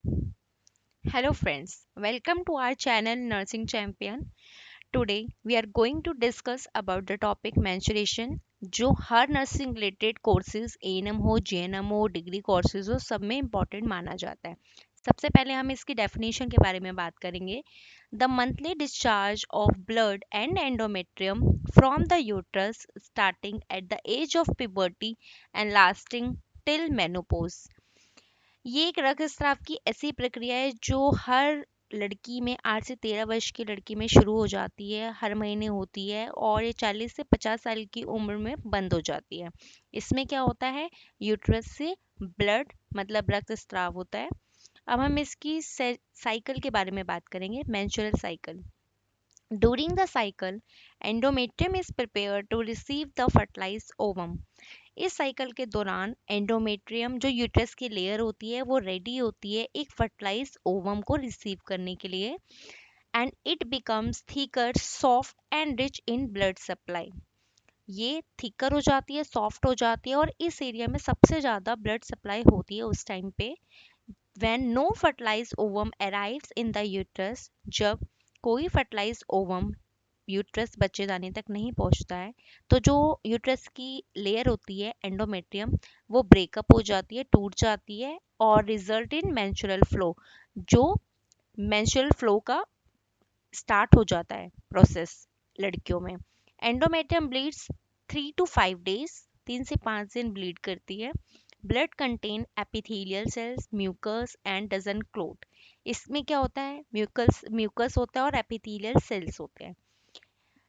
Hello friends, welcome to our channel Nursing Champion. Today we are going to discuss about the topic menstruation जो हर nursing related courses ANM हो JNM हो degree courses हो सब में important माना जाता है। सबसे पहले हम इसकी डेफिनेशन के बारे में बात करेंगे। The monthly discharge of blood and endometrium from the uterus starting at the age of puberty and lasting till menopause. ये एक रक्तस्राव की ऐसी प्रक्रिया है जो हर लड़की में 8 से 13 वर्ष की लड़की में शुरू हो जाती है, हर महीने होती है और ये 40 से 50 साल की उम्र में बंद हो जाती है। इसमें क्या होता है, यूट्रस से ब्लड मतलब रक्तस्राव होता है। अब हम इसकी साइकिल के बारे में बात करेंगे, menstrual cycle. During the cycle, endometrium is prepared to receive the fertilized ovum. इस साइकिल के दौरान एंडोमेट्रियम जो यूट्रस की लेयर होती है वो रेडी होती है एक फर्टिलाइज ओवम को रिसीव करने के लिए। And it becomes thicker, soft and rich in blood supply. ये थिकर हो जाती है, सॉफ्ट हो जाती है और इस एरिया में सबसे ज़्यादा ब्लड सप्लाई होती है उस टाइम पे। When no fertilized ovum arrives in the uterus, जब कोई fertilized ovum यूट्रस बच्चेदानी तक नहीं पहुंचता है, तो जो यूट्रस की लेयर होती है एंडोमेट्रियम वो ब्रेकअप हो जाती है, टूट जाती है और रिजल्ट इन मेंस्ट्रुअल फ्लो, जो मेंस्ट्रुअल फ्लो का स्टार्ट हो जाता है प्रोसेस लड़कियों में। एंडोमेट्रियम ब्लीड्स 3 to 5 days, 3 से 5 दिन ब्लीड करती है। Blood contain epithelial cells, mucus and doesn't clot. इसमें क्या होता है, म्यूकस म्यूकस होता है और एपिथेलियल सेल्स होते हैं।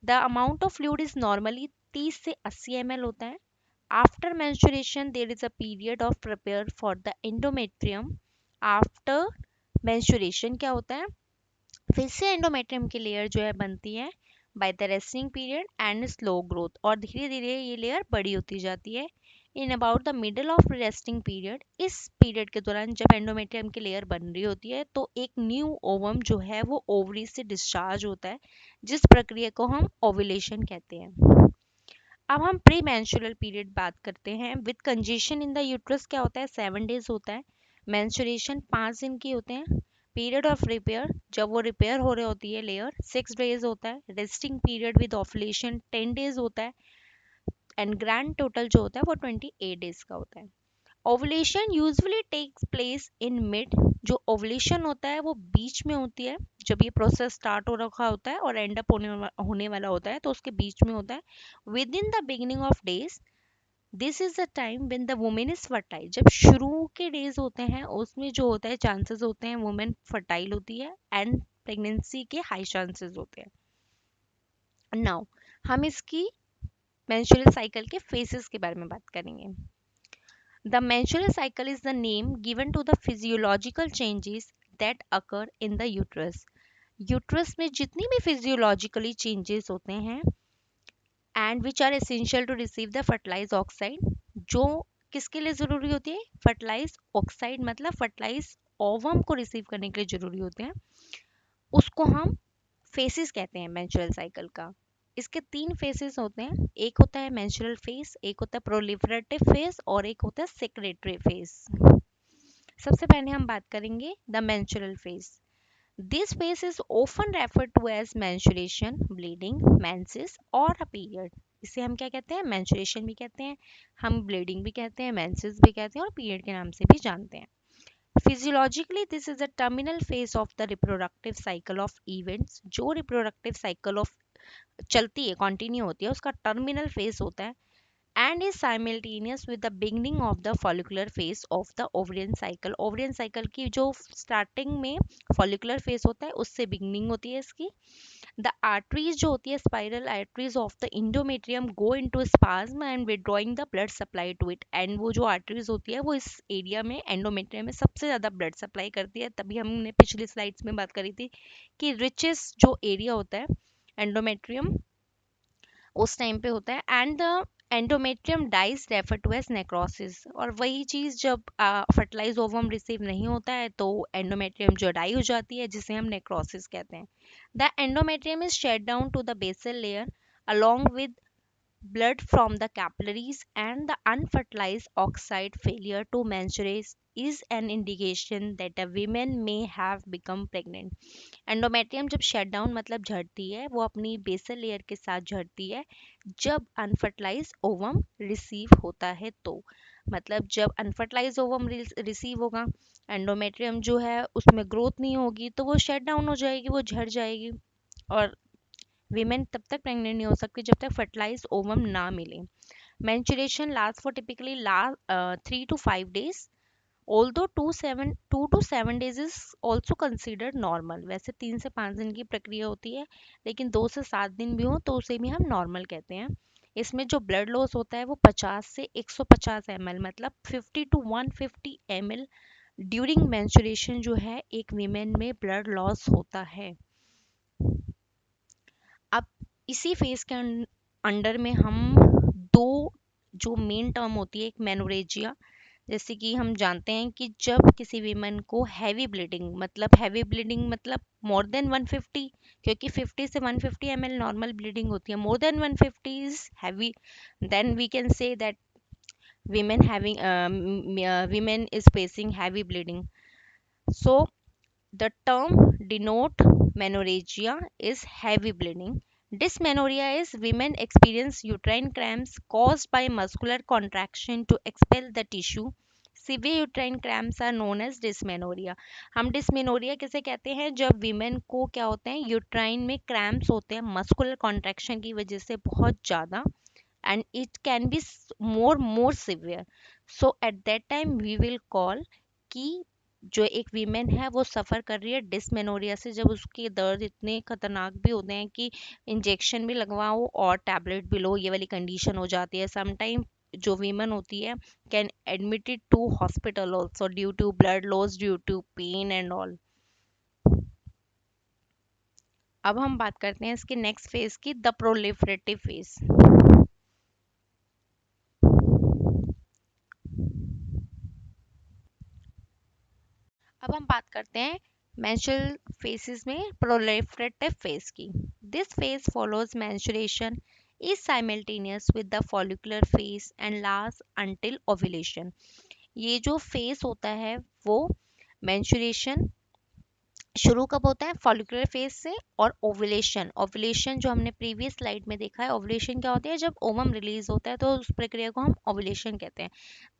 The amount of fluid is normally 30 से 80 ml होता है। After menstruation there is a period of prepare for the endometrium. After menstruation क्या होता है, फिर से एंडोमेट्रियम की लेयर जो है बनती है by the resting period and slow growth, और धीरे धीरे ये लेयर बड़ी होती जाती है। In about the middle of resting period, इस पीरियड के दौरान जब एंडोमेट्रियम की लेयर बन रही होती है तो एक न्यू ओवम जो है वो ओवरी से डिस्चार्ज होता है, जिस प्रक्रिया को हम ओव्यूलेशन कहते हैं। अब हम प्री मेंस्ट्रुअल पीरियड बात करते हैं। With congestion in the uterus क्या होता है, 7 days होता है। मेंस्ट्रुएशन 5 दिन की होते हैं। पीरियड ऑफ रिपेयर, जब वो रिपेयर हो रही होती है लेयर, 6 days होता है। Resting period with ovulation 10 days होता है। एंड ग्रैंड टोटल जो होता है वो 28 days का होता है। Ovulation usually takes place in mid, जो ओवुलेशन होता है वो बीच में होती है, जब ये प्रोसेस स्टार्ट हो रखा होता है और एंड अप होने वाला होता है तो उसके बीच में होता है। With in the beginning of days, this is the time when the women is fertile. जब शुरू के डेज होते हैं उसमें जो होता है चांसेस होते हैं वुमेन फर्टाइल होती है एंड प्रेगनेंसी के हाई चांसेस होते हैं। नाउ हम इसकी मेंस्ट्रुअल साइकिल के फेसेस के बारे में बात करेंगे। The menstrual cycle is the name given to the physiological changes that occur in the uterus. Uterus में जितनी भी फिजियोलॉजिकली चेंजेस होते हैं and which are essential to receive the fertilize oocyte, जो किसके लिए ज़रूरी होती है, फर्टिलाइज ऑक्साइड मतलब फर्टिलाइज ओवम को रिसीव करने के लिए ज़रूरी होते हैं, उसको हम फेसिस कहते हैं मेंस्ट्रुअल साइकिल का। इसके 3 फेसेस होते हैं, एक होता है मेंस्ट्रुअल फेस, एक होता है प्रोलिफरेटिव फेस और एक होता है सेक्रेटरी फेस। सबसे पहले हम बात करेंगे the menstrual phase. This phase is often referred to as menstruation, bleeding, menses और अ पीरियड। इसे हम क्या कहते हैं, मेंस्ट्रुएशन भी कहते हैं, हम ब्लीडिंग भी कहते हैं, मेंसेस भी कहते हैं और पीरियड के नाम से भी जानते हैं। Physiologically, this is the terminal phase of the reproductive cycle of events. जो reproductive cycle of चलती है, कंटिन्यू होती है, उसका टर्मिनल फेज होता है and is simultaneous with the beginning of the follicular phase of the ovarian cycle. Ovarian cycle की जो स्टार्टिंग में फॉलिकुलर फेज होता है उससे बिगनिंग होती है इसकी। द आर्टरीज जो होती है, spiral arteries of the endometrium go into spasm and withdrawing the blood supply to it. And वो जो आर्टरीज होती है वो इस एरिया में एंडोमेट्रियम में सबसे ज़्यादा ब्लड सप्लाई करती है। तभी हमने पिछली स्लाइड्स में बात करी थी कि रिचेस्ट जो एरिया होता है एंडोमेट्रियम उस टाइम पे होता है। And the endometrium dies refer to as necrosis, और वही चीज़ जब फर्टिलाइज ओवम रिसीव नहीं होता है तो एंडोमेट्रियम जो डाई हो जाती है जिसे हम नेक्रोसिस कहते हैं। The endometrium is shed down to the basal layer along with blood from the capillaries, and the unfertilized oxide failure to menstruate is an indication that a woman may have become pregnant. Endometrium जब shut down मतलब झड़ती है, वो अपनी basal layer के साथ झड़ती है जब unfertilised ovum receive होता है तो मतलब जब अनफर्टिलाइज ओवम रिसीव होगा, एंडोमेट्रियम जो है उसमें ग्रोथ नहीं होगी तो वो शट डाउन हो जाएगी, वो झड़ जाएगी। और वीमेन तब तक प्रेग्नेंट नहीं हो सकती जब तक फर्टिलाइज ओवम ना मिले। menstruation lasts for typically 3 to 5 days, although 2 to 7 days is also considered normal। वैसे 3 से 5 दिन की प्रक्रिया होती है, लेकिन 2 से 7 दिन भी हो तो उसे भी हम नॉर्मल कहते हैं। इसमें जो ब्लड लॉस होता है वो 50 से 150 ml मतलब 50 to 150 ml ड्यूरिंग मेंस्ट्रुएशन जो है एक वीमेन में ब्लड लॉस होता है। अब इसी फेज के अंडर में हम दो जो मेन टर्म होती है, एक मेनोरेजिया, जैसे कि हम जानते हैं कि जब किसी वीमन को हैवी ब्लीडिंग मतलब मोर देन 150, क्योंकि 50 से 150 ml नॉर्मल ब्लीडिंग होती है, more than 150 is heavy, then we can say that women is facing heavy bleeding. So the term denote menorrhagia is heavy bleeding. Dysmenorrhea is women experience uterine cramps caused by muscular contraction to expel the tissue. Severe uterine cramps are known as dysmenorrhea. हम dysmenorrhea किसे कहते हैं? जब women को क्या होते हैं, uterine में क्रैम्प्स होते हैं मस्कुलर कॉन्ट्रैक्शन की वजह से बहुत ज़्यादा, and it can be more severe. So at that time we will call कि जो एक वीमेन है वो सफ़र कर रही है डिसमेनोरिया से, जब उसके दर्द इतने खतरनाक भी होते हैं कि इंजेक्शन भी लगवाओ और टैबलेट भी लो, ये वाली कंडीशन हो जाती है। समटाइम जो वीमन होती है can admitted to hospital also due to blood loss, due to pain and all. अब हम बात करते हैं इसके नेक्स्ट फेज की, द प्रोलिफरेटिव फेज। अब हम बात करते हैं menstrual phases में proliferative phase की। This phase follows menstruation, is simultaneous with the follicular phase and lasts until ovulation। ये जो phase होता है वो menstruation शुरू कब होता है, फॉलिकुलर फेज से, और ओवुलेशन, ओवुलेशन जो हमने प्रीवियस स्लाइड में देखा है, ओवुलेशन क्या होता है, जब ओवम रिलीज होता है तो उस प्रक्रिया को हम ओवुलेशन कहते हैं,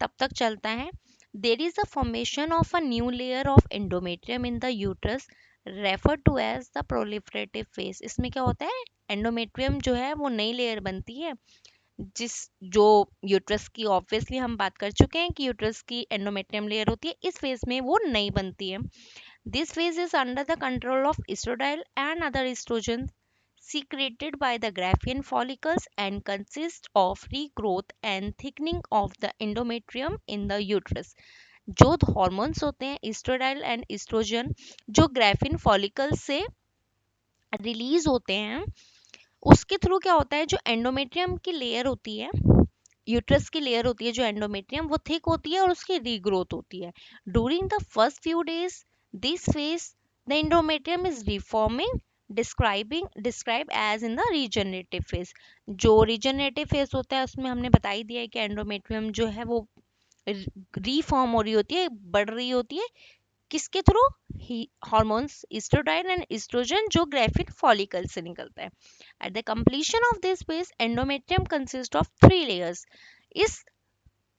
तब तक चलता है। There is a formation of a new layer of endometrium in the uterus refer to as the proliferative phase. इसमें क्या होता है, एंडोमेट्रियम जो है वो नई लेयर बनती है, जिस जो यूट्रस की ऑब्वियसली हम बात कर चुके हैं कि यूट्रस की एंडोमेट्रियम लेयर होती है, इस फेज में वो नई बनती है। This phase is under the control of estradiol and other estrogens secreted by the Graafian follicles and consists of regrowth and thickening of the endometrium in the uterus। जो hormones होते हैं estradiol एंड एस्ट्रोजन जो graphene follicle से release होते हैं, उसके through क्या होता है, जो एंडोमेट्रियम की लेयर होती है, यूट्रस की लेयर होती है जो एंडोमेट्रियम, वो थिक होती है और उसकी रीग्रोथ होती है। During the first few days this phase the endometrium is reforming describe as in the regenerative phase. जो रीजनरेटिव फेज होता है उसमें हमने बता ही दिया है कि एंडोमेट्रियम जो है वो रीफॉर्म हो रही होती है, बढ़ रही होती है, किसके थ्रू, हार्मोन्स एस्ट्रोडाइन एंड एस्ट्रोजन जो ग्राफिन फॉलिकल से निकलता है। At the completion of this phase endometrium consist of 3 layers. इस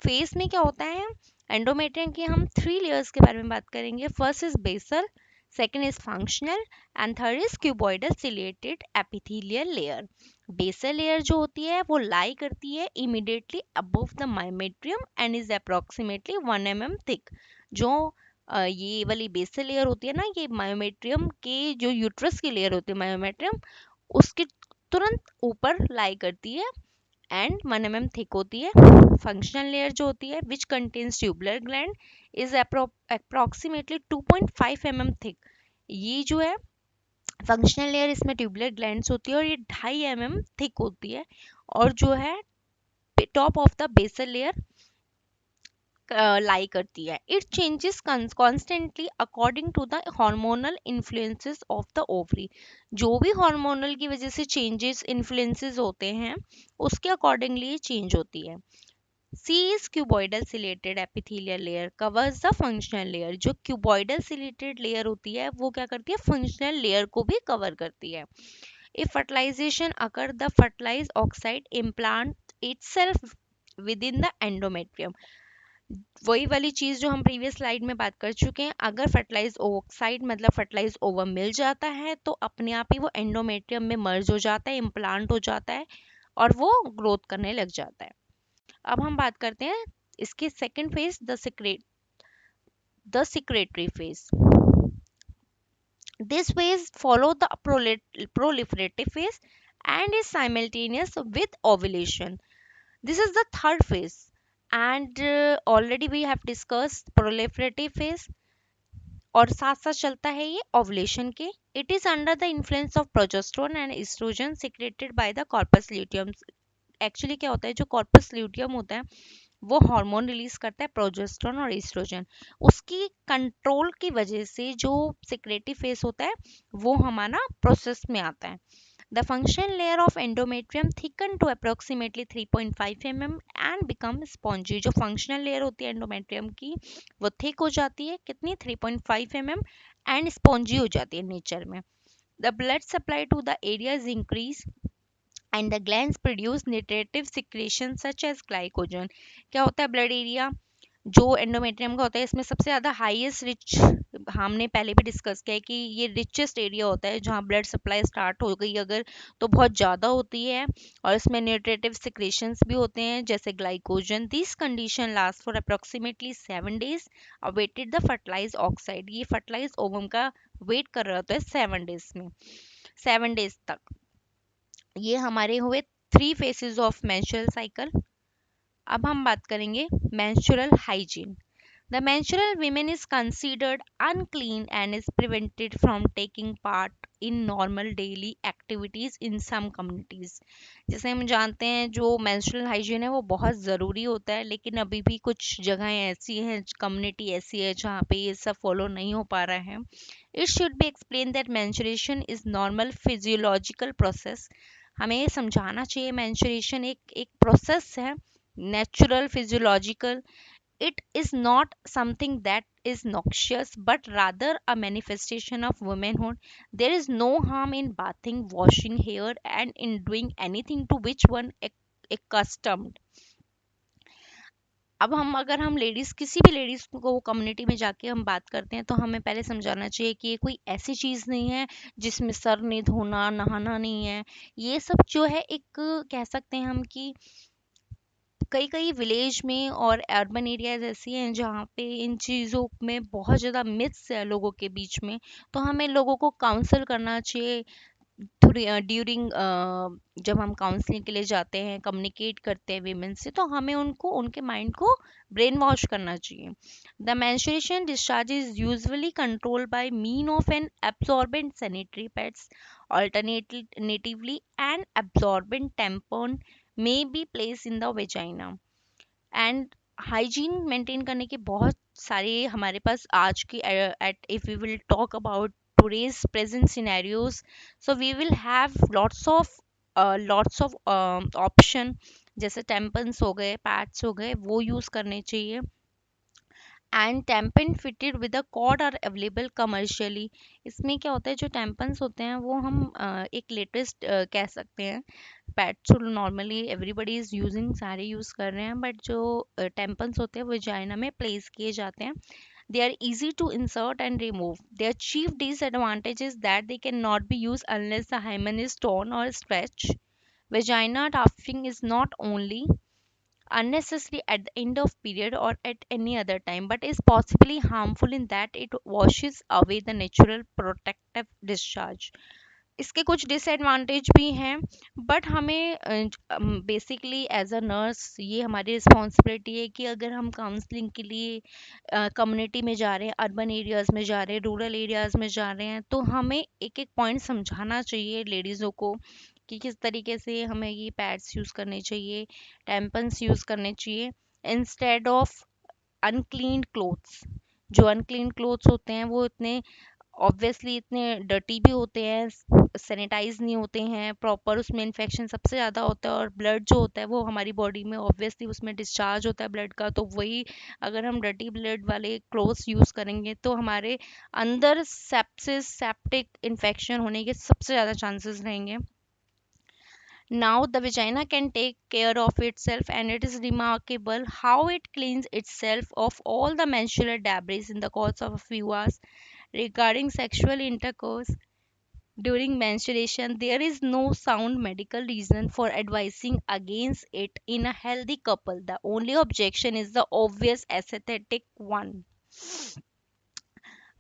फेज में क्या होता है, एंडोमेट्रियम की हम 3 लेयर्स के बारे में बात करेंगे। First is basal, second is functional and third is cuboidal ciliated epithelial layer. Basal layer जो होती है वो लाई करती है immediately above the myometrium and is approximately 1 mm thick. जो ये वाली बेसल लेयर होती है ना, ये मायोमेट्रियम के जो यूट्रस की लेयर होती है मायोमेट्रियम, उसके तुरंत ऊपर लाई करती है एंड 1 mm थिक होती है। फंक्शनल लेयर जो होती है which contains tubular gland is approximately 2.5 mm thick. ये जो है फंक्शनल लेयर, इसमें ट्यूबुलर ग्लैंड्स होती है और ये 2.5 mm थिक होती है। और जो है top of the basal layer lie करती है. It changes constantly according to the hormonal influences of the ovary. जो भी हार्मोनल की वजह से चेंजेस इन्फ्लुएंसेस होते हैं उसके अकॉर्डिंगली ये चेंज होती है. C is cuboidal ciliated epithelial layer covers the functional layer. जो cuboidal ciliated layer होती है वो क्या करती है, functional layer को भी cover करती है. If fertilization occur, the fertilized oxide implant itself within the endometrium. वही वाली चीज जो हम प्रीवियस स्लाइड में बात कर चुके हैं, अगर फर्टिलाइज ऑक्साइड मतलब फर्टिलाइज ओवम मिल जाता है तो अपने आप ही वो एंडोमेट्रियम में मर्ज हो जाता है, इम्प्लांट हो जाता है और वो ग्रोथ करने लग जाता है. अब हम बात करते हैं इसके second phase, the secretary phase. This phase follow the proliferative phase and is simultaneous with ovulation. This is the third phase, and already we have discussed proliferative phase और साथ साथ चलता है ये ओवुलेशन के. It is under the influence of progesterone and estrogen secreted by the corpus luteum. Actually क्या होता है, जो कॉर्पस ल्यूटियम होता है वो हार्मोन रिलीज करता है प्रोजेस्टेरोन और एस्ट्रोजन. उसकी कंट्रोल की वजह से जो सिक्रेटिव फेस होता है वो हमारा प्रोसेस में आता है. The function layer of endometrium thicken to approximately 3.5 mm and become spongy. जो फंक्शनल लेयर होती है एंडोमेट्रियम की वो थिक हो जाती है, कितनी, 3.5 mm, एंड स्पॉन्जी हो जाती है नेचर में. The blood supply to the area is increase and the glands produce nutritive secretion such as glycogen. क्या होता है ब्लड एरिया जो एंडोमेट्रियम का होता है इसमें सबसे ज़्यादा हाईएस्ट रिच, हमने पहले भी डिस्कस किया है कि ये रिचेस्ट एरिया होता है जहाँ ब्लड सप्लाई स्टार्ट हो गई अगर तो बहुत ज़्यादा होती है और इसमें न्यूट्रिटिव सिक्रेशंस भी होते हैं जैसे glycogen. This condition last for approximately 7 days awaited the fertilize oocyte. ये फर्टिलाइज ओवम का वेट कर रहा होता है 7 days में, 7 days तक. ये हमारे हुए 3 phases ऑफ मेंस्ट्रुअल साइकिल. अब हम बात करेंगे menstrual hygiene. The menstrual women is considered unclean and is prevented from taking part in normal daily activities in some communities. जैसे हम जानते हैं जो menstrual hygiene है वो बहुत ज़रूरी होता है, लेकिन अभी भी कुछ जगहें ऐसी हैं, कम्युनिटी ऐसी है जहाँ पे ये सब फॉलो नहीं हो पा रहा है. It should be explained that menstruation is normal physiological process. हमें ये समझाना चाहिए menstruation एक प्रोसेस है, natural physiological. It is not something that is noxious, but rather a manifestation of womanhood. There is no harm in bathing, washing hair, and in doing anything to which one accustomed. अब अगर हम ladies, किसी भी ladies को community में जाके हम बात करते हैं तो हमें पहले समझाना चाहिए कि ये कोई ऐसी चीज़ नहीं है जिसमें सर नहीं धोना, नहाना नहीं है. ये सब जो है एक, कह सकते हैं हम कि कई कई विलेज में और अर्बन एरियाज ऐसी हैं जहाँ पे इन चीज़ों में बहुत ज़्यादा मिथ्स है लोगों के बीच में. तो हमें लोगों को काउंसल करना चाहिए ड्यूरिंग, जब हम काउंसलिंग के लिए जाते हैं, कम्युनिकेट करते हैं वीमेन से, तो हमें उनको उनके माइंड को ब्रेन वॉश करना चाहिए. The menstruation discharge is usually controlled by mean of an absorbent sanitary pads. Alternatively, an absorbent tampon may be placed in the vagina. And hygiene maintain करने के बहुत सारे हमारे पास आज की, at if we will talk about today's present scenarios, so we will have lots of option. जैसे टेम्पन्स हो गए, पैड्स हो गए, वो यूज़ करने चाहिए. And tampon fitted with a cord are available commercially. इसमें क्या होता है, जो टैम्पन्स होते हैं वो हम एक लेटेस्ट कह सकते हैं. Pads normally everybody is using, सारे यूज़ कर रहे हैं, बट जो टैम्पन्स होते हैं वजाइना में प्लेस किए जाते हैं. They are easy to insert and remove. Their chief disadvantage is that they cannot be used unless the hymen is torn or stretched. Vagina drafting is not only unnecessary at the end of period or at any other time, but is possibly harmful in that it washes away the natural protective discharge. इसके कुछ disadvantage भी हैं, but हमें basically as a nurse ये हमारी responsibility है कि अगर हम काउंसलिंग के लिए कम्युनिटी में जा रहे हैं, अर्बन एरियाज़ में जा रहे हैं, रूरल एरियाज़ में जा रहे हैं, तो हमें एक एक पॉइंट समझाना चाहिए लेडीज़ों को कि किस तरीके से हमें ये पैड्स यूज़ करने चाहिए, टैम्पन्स यूज़ करने चाहिए, इंस्टेड ऑफ अनक्लीन क्लोथ्स। जो अनक्लीन क्लोथ्स होते हैं वो इतने ऑब्वियसली इतने डर्टी भी होते हैं, सैनिटाइज नहीं होते हैं प्रॉपर, उसमें इन्फेक्शन सबसे ज़्यादा होता है। और ब्लड जो होता है वो हमारी बॉडी में ऑब्वियसली उसमें डिस्चार्ज होता है ब्लड का, तो वही अगर हम डर्टी ब्लड वाले क्लोथ्स यूज़ करेंगे तो हमारे अंदर सेप्सिस सेप्टिक इन्फेक्शन होने के सबसे ज़्यादा चांसेस रहेंगे। Now the vagina can take care of itself, and it is remarkable how it cleans itself of all the menstrual debris in the course of a few hours. Regarding sexual intercourse during menstruation, there is no sound medical reason for advising against it in a healthy couple. The only objection is the obvious aesthetic one.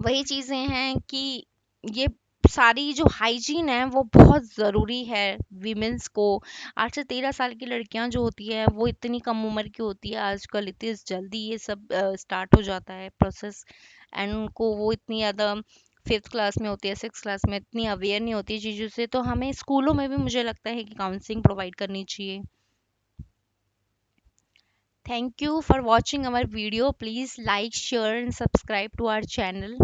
वही चीज़ें हैं कि ये सारी जो hygiene है वो बहुत ज़रूरी है वीमेंस को। 8 से 13 साल की लड़कियां जो होती है वो इतनी कम उम्र की होती है आजकल, इतनी जल्दी ये सब स्टार्ट हो जाता है प्रोसेस, एंड उनको वो इतनी ज़्यादा फिफ्थ क्लास में होती है, सिक्स क्लास में इतनी अवेयर नहीं होती है चीज़ों से। तो हमें स्कूलों में भी मुझे लगता है कि काउंसलिंग प्रोवाइड करनी चाहिए। Thank you for watching our video, please like share and subscribe to our channel.